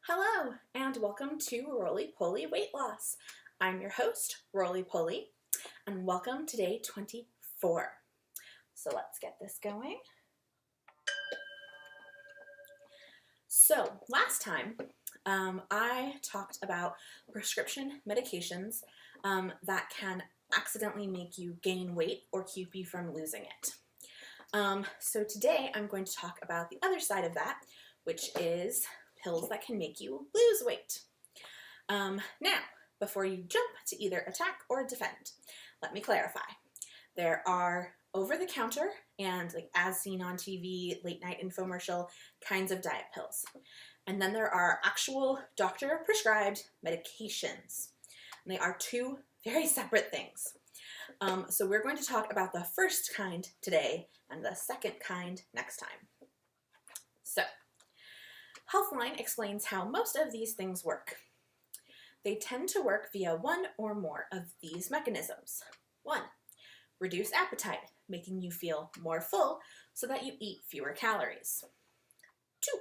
Hello, and welcome to Roly Poly Weight Loss. I'm your host, Roly Poly, and welcome to day 24. So let's get this going. So last time, I talked about prescription medications that can accidentally make you gain weight or keep you from losing it. So today I'm going to talk about the other side of that, which is pills that can make you lose weight. Now, before you jump to either attack or defend, let me clarify. There are over-the-counter and as seen on TV, late-night infomercial kinds of diet pills. And then there are actual doctor-prescribed medications. And they are two very separate things. So we're going to talk about the first kind today and the second kind next time. So, Healthline explains how most of these things work. They tend to work via one or more of these mechanisms. 1. Reduce appetite, making you feel more full so that you eat fewer calories. 2.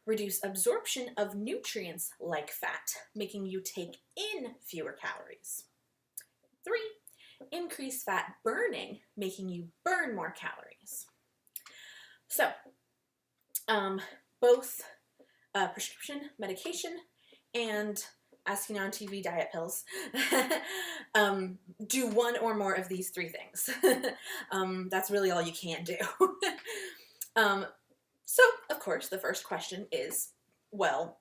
Reduce absorption of nutrients like fat, making you take in fewer calories. 3. Increase fat burning, making you burn more calories. So, both prescription medication and, as seen on TV, diet pills do one or more of these three things. That's really all you can do. So, of course, the first question is, well,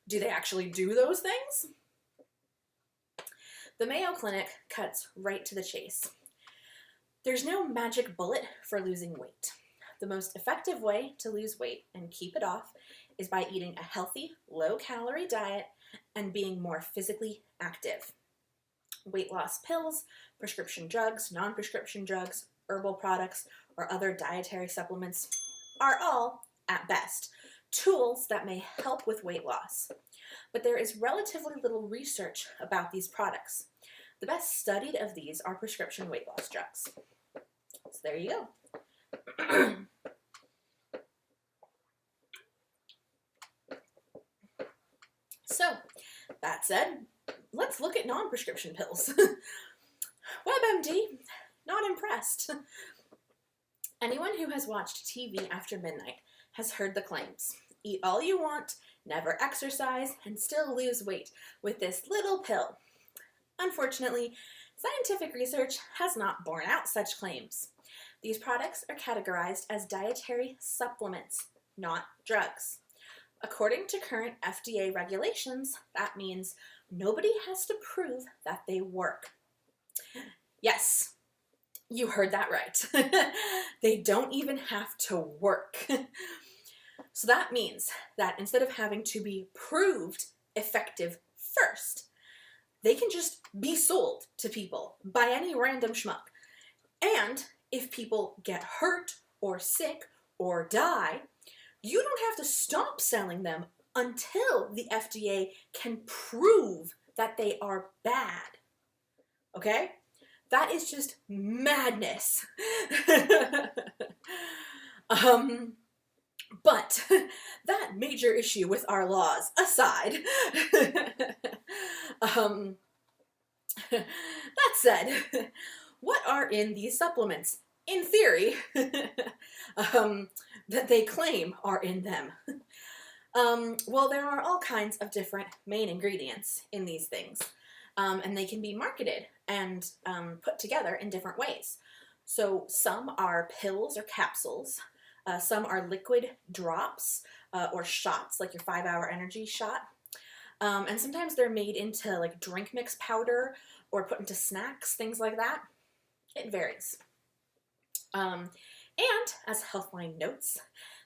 do they actually do those things? The Mayo Clinic cuts right to the chase. There's no magic bullet for losing weight. The most effective way to lose weight and keep it off is by eating a healthy, low-calorie diet and being more physically active. Weight loss pills, prescription drugs, non-prescription drugs, herbal products, or other dietary supplements are all, at best, tools that may help with weight loss. But there is relatively little research about these products. The best studied of these are prescription weight loss drugs. So there you go. So, that said, let's look at non-prescription pills. WebMD, not impressed. Anyone who has watched TV after midnight has heard the claims. Eat all you want, never exercise, and still lose weight with this little pill. Unfortunately, scientific research has not borne out such claims. These products are categorized as dietary supplements, not drugs. According to current FDA regulations, that means nobody has to prove that they work. Yes, you heard that right. They don't even have to work. So that means that instead of having to be proved effective first, they can just be sold to people by any random schmuck. And if people get hurt or sick or die, you don't have to stop selling them until the FDA can prove that they are bad. Okay? That is just madness. But that major issue with our laws aside, that said, what are in these supplements, in theory, that they claim are in them? Well, there are all kinds of different main ingredients in these things, and they can be marketed and put together in different ways. So some are pills or capsules, some are liquid drops or shots, like your 5-hour energy shot, and sometimes they're made into like drink mix powder or put into snacks, things like that. It varies. And as Healthline notes,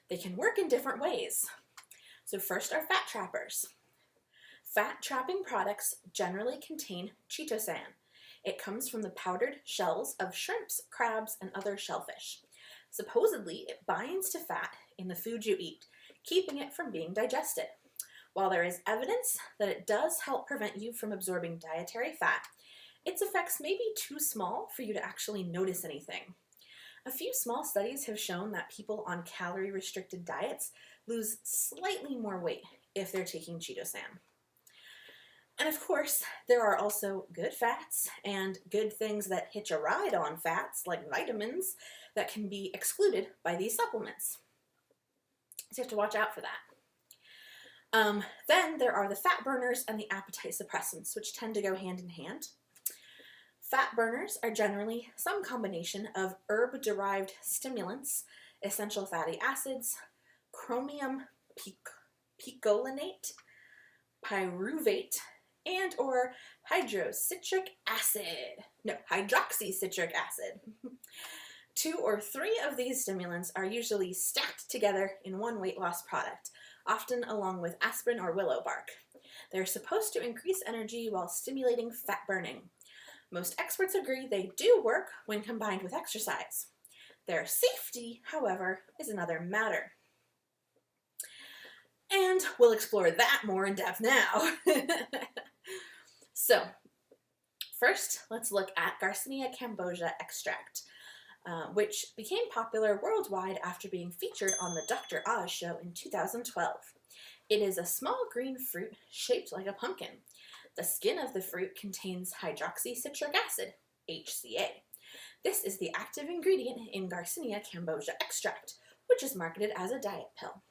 they can work in different ways. So first are fat trappers. Fat trapping products generally contain chitosan. It comes from the powdered shells of shrimps, crabs, and other shellfish. Supposedly, it binds to fat in the food you eat, keeping it from being digested. While there is evidence that it does help prevent you from absorbing dietary fat, its effects may be too small for you to actually notice anything. A few small studies have shown that people on calorie-restricted diets lose slightly more weight, if they're taking Cheeto-San. And of course, there are also good fats and good things that hitch a ride on fats, like vitamins, that can be excluded by these supplements. So you have to watch out for that. Then there are the fat burners and the appetite suppressants, which tend to go hand in hand. Fat burners are generally some combination of herb-derived stimulants, essential fatty acids, chromium picolinate, pyruvate, and or hydroxycitric acid. 2 or 3 of these stimulants are usually stacked together in one weight loss product, often along with aspirin or willow bark. They're supposed to increase energy while stimulating fat burning. Most experts agree they do work when combined with exercise. Their safety, however, is another matter. And we'll explore that more in depth now. So, first, let's look at Garcinia cambogia extract, which became popular worldwide after being featured on the Dr. Oz show in 2012. It is a small green fruit shaped like a pumpkin. The skin of the fruit contains hydroxycitric acid, HCA. This is the active ingredient in Garcinia cambogia extract, which is marketed as a diet pill.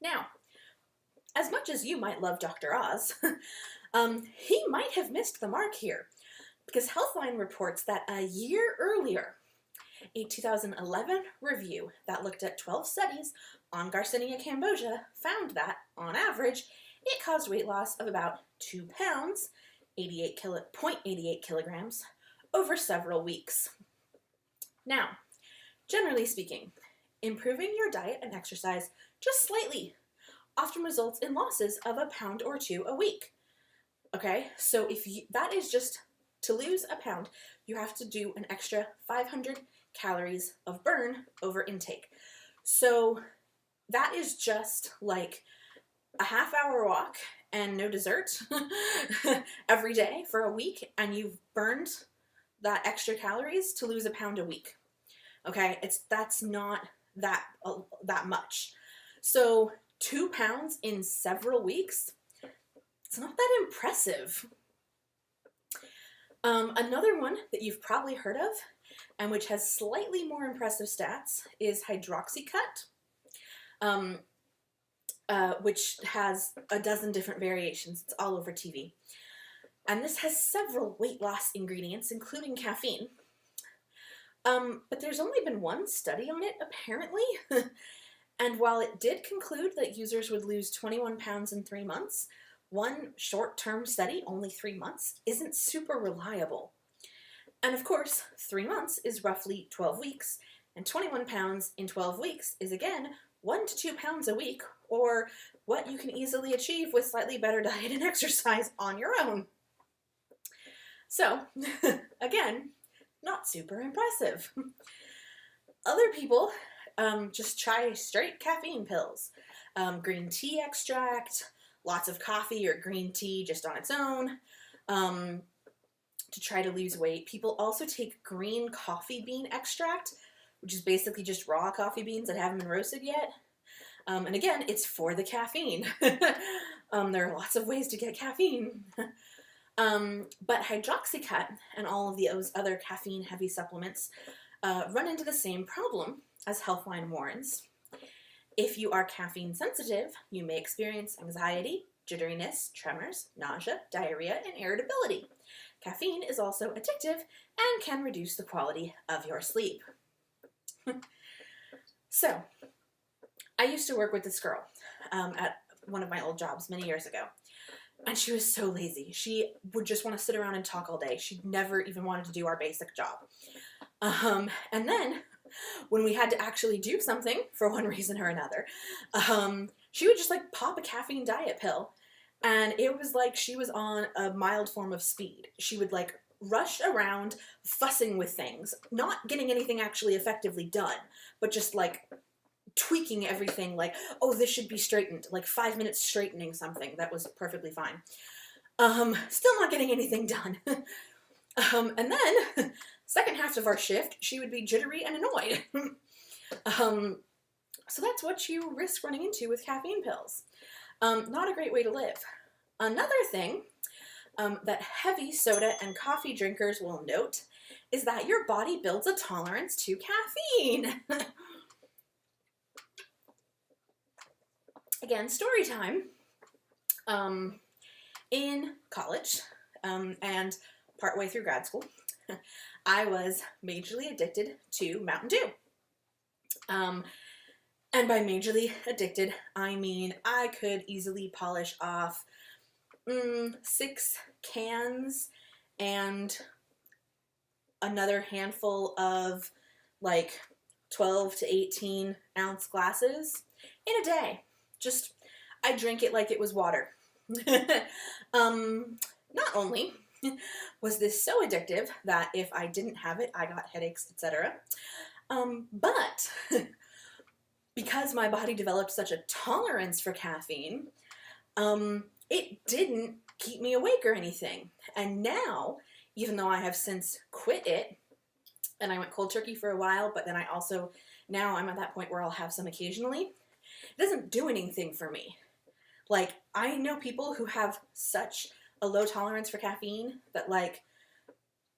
Now, as much as you might love Dr. Oz, he might have missed the mark here, because Healthline reports that a year earlier, a 2011 review that looked at 12 studies on Garcinia cambogia found that, on average, it caused weight loss of about 2 pounds, 0.88 kilograms, over several weeks. Now, generally speaking, improving your diet and exercise just slightly often results in losses of 1 pound or 2 a week. Okay, so that is just to lose 1 pound, you have to do an extra 500 calories of burn over intake. So that is just like a half-hour walk and no dessert every day for a week, and you've burned that extra calories to lose 1 pound a week. Okay, that's not that much. So 2 pounds in several weeks, it's not that impressive. Another one that you've probably heard of, and which has slightly more impressive stats, is Hydroxycut, which has a dozen different variations. It's all over TV. And this has several weight loss ingredients, including caffeine. But there's only been one study on it, apparently. And while it did conclude that users would lose 21 pounds in 3 months, one short-term study, only 3 months, isn't super reliable. And of course, 3 months is roughly 12 weeks, and 21 pounds in 12 weeks is again 1 to 2 pounds a week, or what you can easily achieve with slightly better diet and exercise on your own. So, again, not super impressive. Other people just try straight caffeine pills, green tea extract, lots of coffee or green tea just on its own, to try to lose weight. People also take green coffee bean extract, which is basically just raw coffee beans that haven't been roasted yet. And again, it's for the caffeine. There are lots of ways to get caffeine. But Hydroxycut and all of those other caffeine-heavy supplements run into the same problem, as Healthline warns. If you are caffeine sensitive, you may experience anxiety, jitteriness, tremors, nausea, diarrhea, and irritability. Caffeine is also addictive and can reduce the quality of your sleep. So, I used to work with this girl at one of my old jobs many years ago. And she was so lazy. She would just want to sit around and talk all day. She never even wanted to do our basic job. And then, when we had to actually do something, for one reason or another, she would just like pop a caffeine diet pill. And it was like she was on a mild form of speed. She would like rush around fussing with things, not getting anything actually effectively done, but just like tweaking everything, like, oh, this should be straightened, like 5 minutes straightening something that was perfectly fine. Still not getting anything done. And then second half of our shift, she would be jittery and annoyed. So that's what you risk running into with caffeine pills. Not a great way to live. Another thing that heavy soda and coffee drinkers will note is that your body builds a tolerance to caffeine. Again, story time. In college and partway through grad school, I was majorly addicted to Mountain Dew. And by majorly addicted, I mean I could easily polish off 6 cans and another handful of like 12 to 18 ounce glasses in a day. Just, I drank it like it was water. Not only was this so addictive that if I didn't have it, I got headaches, etc. But because my body developed such a tolerance for caffeine, it didn't keep me awake or anything. And now, even though I have since quit it, and I went cold turkey for a while, but then now I'm at that point where I'll have some occasionally, it doesn't do anything for me. Like, I know people who have such a low tolerance for caffeine that, like,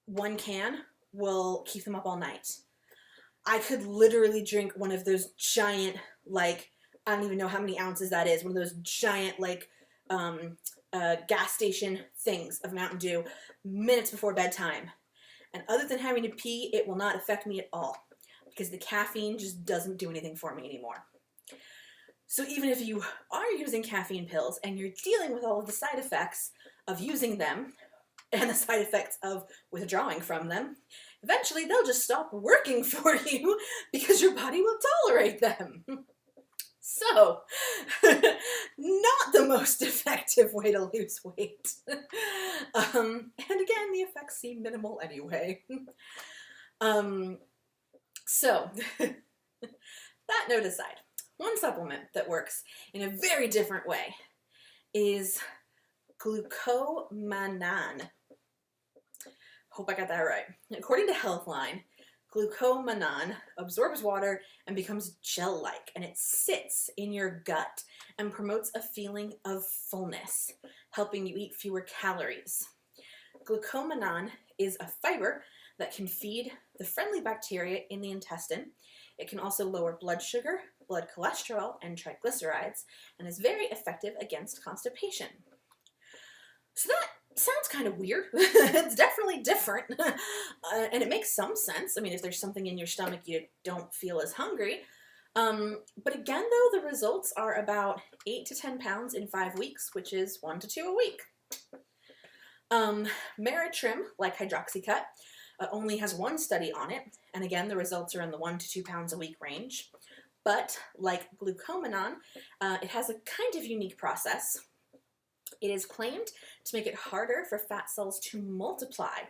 1 can will keep them up all night. I could literally drink one of those giant, like, I don't even know how many ounces that is, one of those giant, like, gas station things of Mountain Dew minutes before bedtime. And other than having to pee, it will not affect me at all because the caffeine just doesn't do anything for me anymore. So even if you are using caffeine pills and you're dealing with all of the side effects of using them and the side effects of withdrawing from them, eventually they'll just stop working for you because your body will tolerate them. So, not the most effective way to lose weight. And again, the effects seem minimal anyway. So, that note aside, one supplement that works in a very different way is glucomannan. Hope I got that right. According to Healthline, glucomannan absorbs water and becomes gel-like, and it sits in your gut and promotes a feeling of fullness, helping you eat fewer calories. Glucomannan is a fiber that can feed the friendly bacteria in the intestine. It can also lower blood sugar, blood cholesterol, and triglycerides, and is very effective against constipation. So that sounds kind of weird. It's definitely different, and it makes some sense. I mean, if there's something in your stomach, you don't feel as hungry. But again, though, the results are about 8 to 10 pounds in 5 weeks, which is 1 to 2 a week. Meritrim, like Hydroxycut, only has 1 study on it, and again, the results are in the 1 to 2 pounds a week range. But like glucomannan, it has a kind of unique process. It is claimed to make it harder for fat cells to multiply,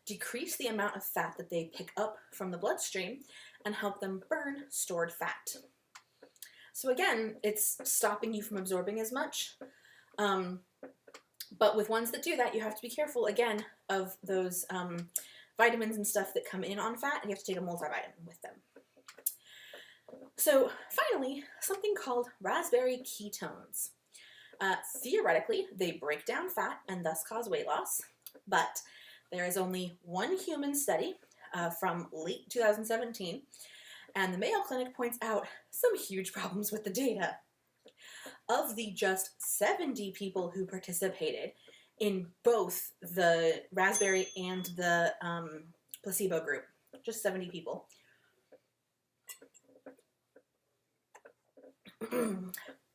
decrease the amount of fat that they pick up from the bloodstream, and help them burn stored fat. So again, it's stopping you from absorbing as much. But with ones that do that, you have to be careful, again, of those vitamins and stuff that come in on fat, and you have to take a multivitamin with them. So finally, something called raspberry ketones. Theoretically, they break down fat and thus cause weight loss, but there is only 1 human study from late 2017, and the Mayo Clinic points out some huge problems with the data. Of the just 70 people who participated in both the raspberry and the placebo group, just 70 people,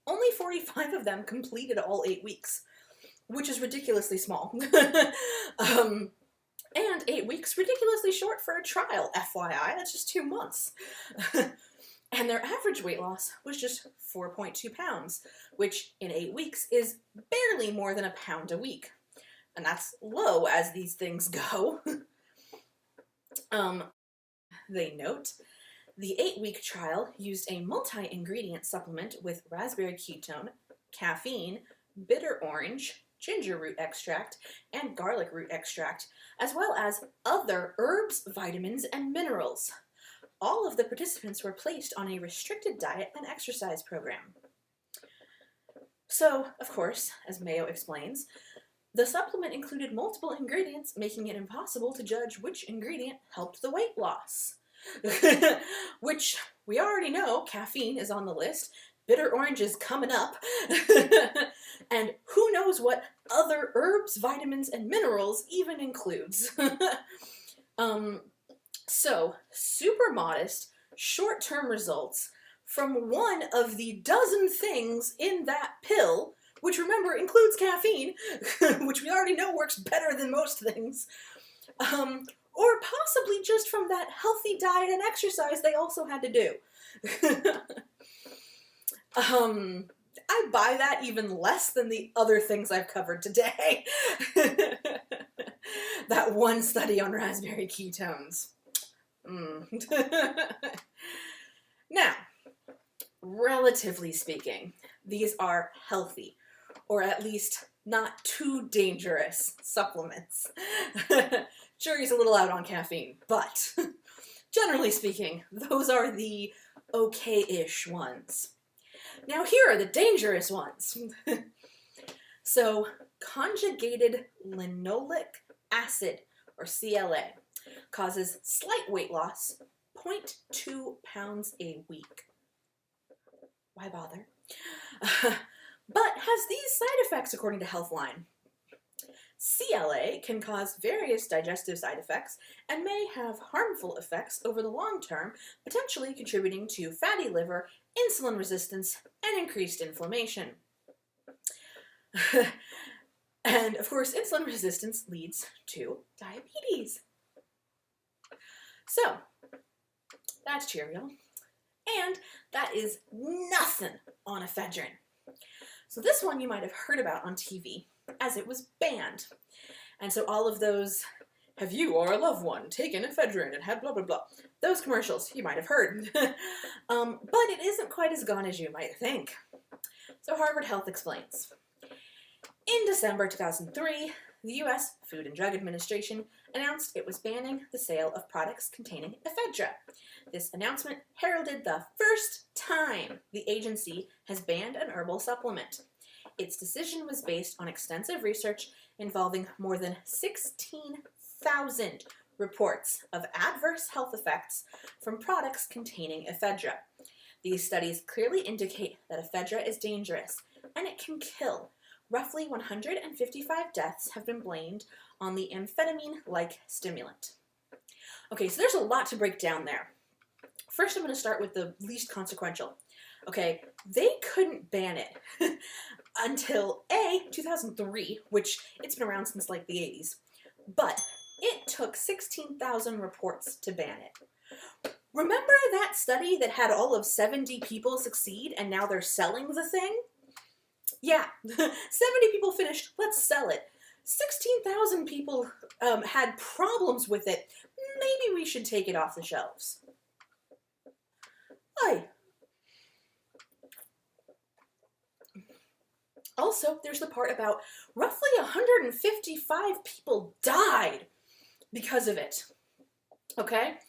only 45 of them completed all 8 weeks, which is ridiculously small. And 8 weeks, ridiculously short for a trial, FYI, that's just 2 months. And their average weight loss was just 4.2 pounds, which in 8 weeks is barely more than a pound a week. And that's low as these things go. They note, the 8-week trial used a multi-ingredient supplement with raspberry ketone, caffeine, bitter orange, ginger root extract, and garlic root extract, as well as other herbs, vitamins, and minerals. All of the participants were placed on a restricted diet and exercise program. So, of course, as Mayo explains, the supplement included multiple ingredients, making it impossible to judge which ingredient helped the weight loss. Which we already know, caffeine is on the list, bitter orange is coming up, and who knows what other herbs, vitamins, and minerals even includes. So, super modest, short-term results from one of the dozen things in that pill, which remember includes caffeine, which we already know works better than most things, or possibly just from that healthy diet and exercise they also had to do. I buy that even less than the other things I've covered today. That one study on raspberry ketones. Now, relatively speaking, these are healthy, or at least not too dangerous supplements. Jury's a little out on caffeine, but generally speaking, those are the okay-ish ones. Now here are the dangerous ones. So, conjugated linoleic acid, or CLA, causes slight weight loss, 0.2 pounds a week. Why bother? But has these side effects according to Healthline. CLA can cause various digestive side effects and may have harmful effects over the long term, potentially contributing to fatty liver, insulin resistance, and increased inflammation. And of course, insulin resistance leads to diabetes. So, that's trivial. And that is nothing on ephedrine. So this one you might have heard about on TV, as it was banned. And so all of those, have you or a loved one taken ephedrine and had blah blah blah, those commercials you might have heard. But it isn't quite as gone as you might think. So Harvard Health explains. In December 2003, the U.S. Food and Drug Administration announced it was banning the sale of products containing ephedra. This announcement heralded the first time the agency has banned an herbal supplement. Its decision was based on extensive research involving more than 16,000 reports of adverse health effects from products containing ephedra. These studies clearly indicate that ephedra is dangerous, and it can kill. Roughly 155 deaths have been blamed on the amphetamine-like stimulant. Okay, so there's a lot to break down there. First, I'm going to start with the least consequential. Okay, they couldn't ban it until 2003, which it's been around since like the 80s, but it took 16,000 reports to ban it. Remember that study that had all of 70 people succeed and now they're selling the thing? Yeah, 70 people finished, let's sell it. 16,000 people had problems with it. Maybe we should take it off the shelves. Aye. Also, there's the part about roughly 155 people died because of it. Okay?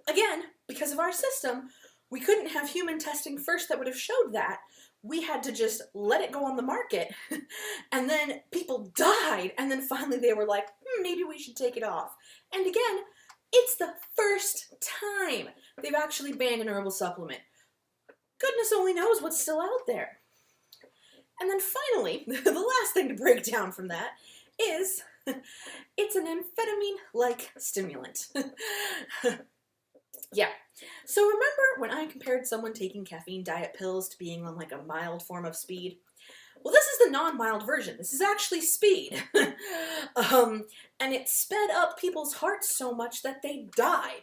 Again, because of our system, we couldn't have human testing first that would have showed that. We had to just let it go on the market, and then people died, and then finally they were like, maybe we should take it off. And again, it's the first time they've actually banned an herbal supplement. Goodness only knows what's still out there. And then finally, the last thing to break down from that is it's an amphetamine-like stimulant. Yeah. So remember when I compared someone taking caffeine diet pills to being on like a mild form of speed? Well, this is the non-mild version. This is actually speed. And it sped up people's hearts so much that they died.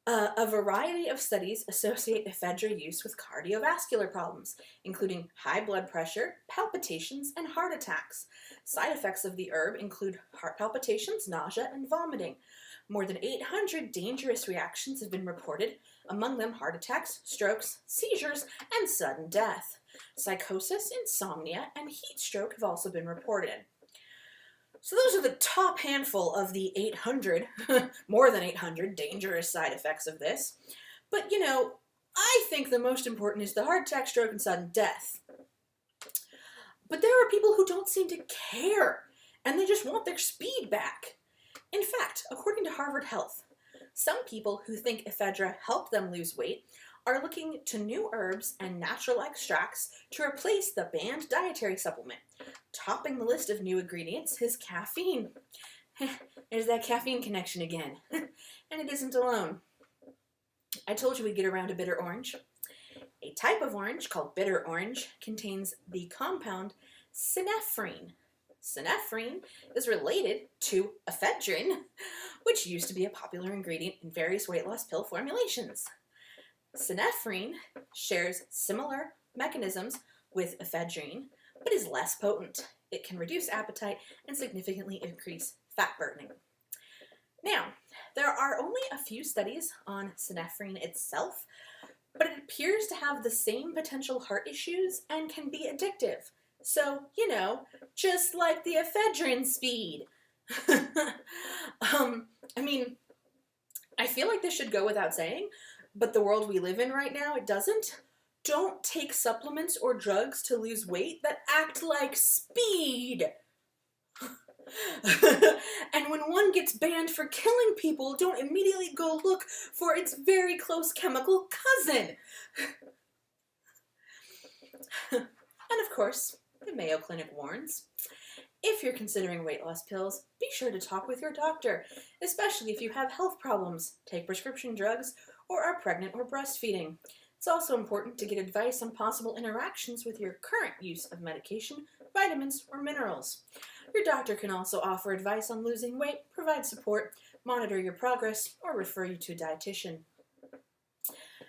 A variety of studies associate ephedra use with cardiovascular problems, including high blood pressure, palpitations, and heart attacks. Side effects of the herb include heart palpitations, nausea, and vomiting. More than 800 dangerous reactions have been reported, among them heart attacks, strokes, seizures, and sudden death. Psychosis, insomnia, and heat stroke have also been reported. So those are the top handful of the 800, more than 800, dangerous side effects of this. But, you know, I think the most important is the heart attack, stroke, and sudden death. But there are people who don't seem to care, and they just want their speed back. In fact, according to Harvard Health, some people who think ephedra helped them lose weight are looking to new herbs and natural extracts to replace the banned dietary supplement. Topping the list of new ingredients is caffeine. There's that caffeine connection again. And it isn't alone. I told you we'd get around to bitter orange. A type of orange called bitter orange contains the compound synephrine. Synephrine is related to ephedrine, which used to be a popular ingredient in various weight loss pill formulations. Synephrine shares similar mechanisms with ephedrine, but is less potent. It can reduce appetite and significantly increase fat burning. Now, there are only a few studies on synephrine itself, but it appears to have the same potential heart issues and can be addictive. So, you know, just like the ephedrine speed. I mean, I feel like this should go without saying, but the world we live in right now, it doesn't. Don't take supplements or drugs to lose weight that act like speed. And when one gets banned for killing people, don't immediately go look for its very close chemical cousin. And of course, the Mayo Clinic warns, if you're considering weight loss pills, be sure to talk with your doctor, especially if you have health problems, take prescription drugs, or are pregnant or breastfeeding. It's also important to get advice on possible interactions with your current use of medication, vitamins, or minerals. Your doctor can also offer advice on losing weight, provide support, monitor your progress, or refer you to a dietitian.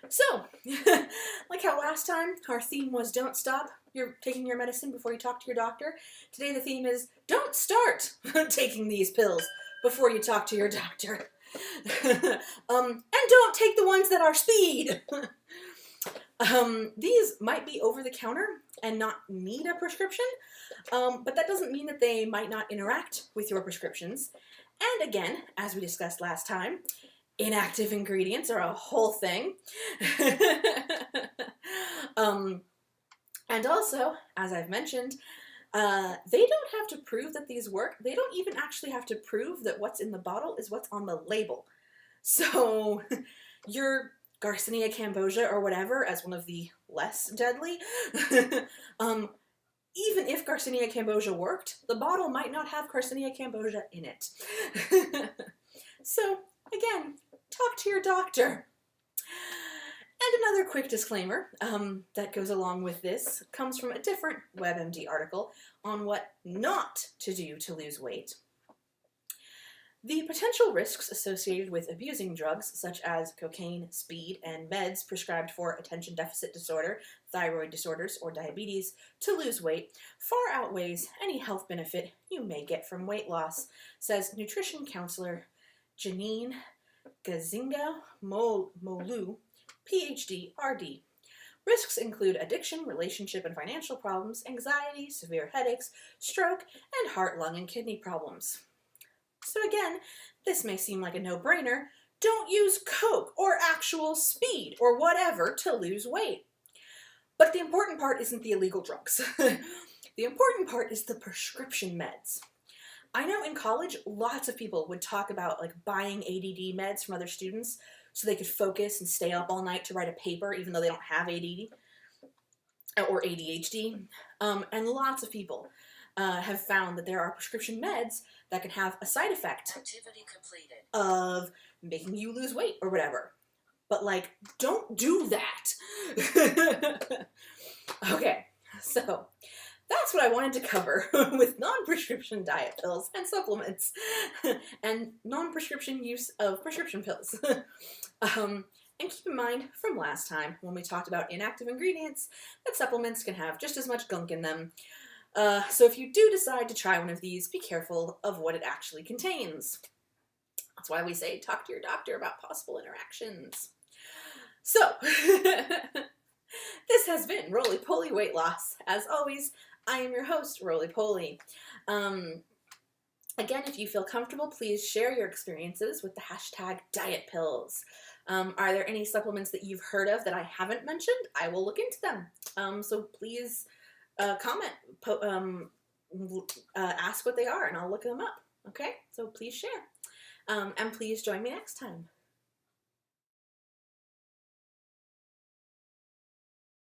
So, like how last time our theme was don't stop taking your medicine before you talk to your doctor, today the theme is don't start taking these pills before you talk to your doctor. And don't take the ones that are speed. These might be over the counter and not need a prescription, but that doesn't mean that they might not interact with your prescriptions. And again, as we discussed last time, inactive ingredients are a whole thing. And also, as I've mentioned, they don't have to prove that these work. They don't even actually have to prove that what's in the bottle is what's on the label. So your Garcinia cambogia or whatever as one of the less deadly, even if Garcinia cambogia worked, the bottle might not have Garcinia cambogia in it. So again, talk to your doctor. And another quick disclaimer that goes along with this comes from a different WebMD article on what not to do to lose weight. The potential risks associated with abusing drugs such as cocaine, speed, and meds prescribed for attention deficit disorder, thyroid disorders, or diabetes to lose weight far outweighs any health benefit you may get from weight loss, says nutrition counselor Janine Gazinga-Molu, PhD, RD. Risks include addiction, relationship and financial problems, anxiety, severe headaches, stroke, and heart, lung, and kidney problems. So again, this may seem like a no-brainer. Don't use Coke or actual speed or whatever to lose weight. But the important part isn't the illegal drugs. The important part is the prescription meds. I know in college, lots of people would talk about like buying ADD meds from other students so they could focus and stay up all night to write a paper even though they don't have ADD or ADHD. And lots of people have found that there are prescription meds that can have a side effect of making you lose weight or whatever. But like, don't do that. Okay, so that's what I wanted to cover with non-prescription diet pills and supplements and non-prescription use of prescription pills. And keep in mind from last time when we talked about inactive ingredients that supplements can have just as much gunk in them. So if you do decide to try one of these, be careful of what it actually contains. That's why we say talk to your doctor about possible interactions. So, This has been Roly Poly Weight Loss. As always, I am your host, Roly Poly. Again, if you feel comfortable, please share your experiences with the hashtag diet pills. Are there any supplements that you've heard of that I haven't mentioned? I will look into them. So please comment, ask what they are, and I'll look them up. Okay? So please share. And please join me next time.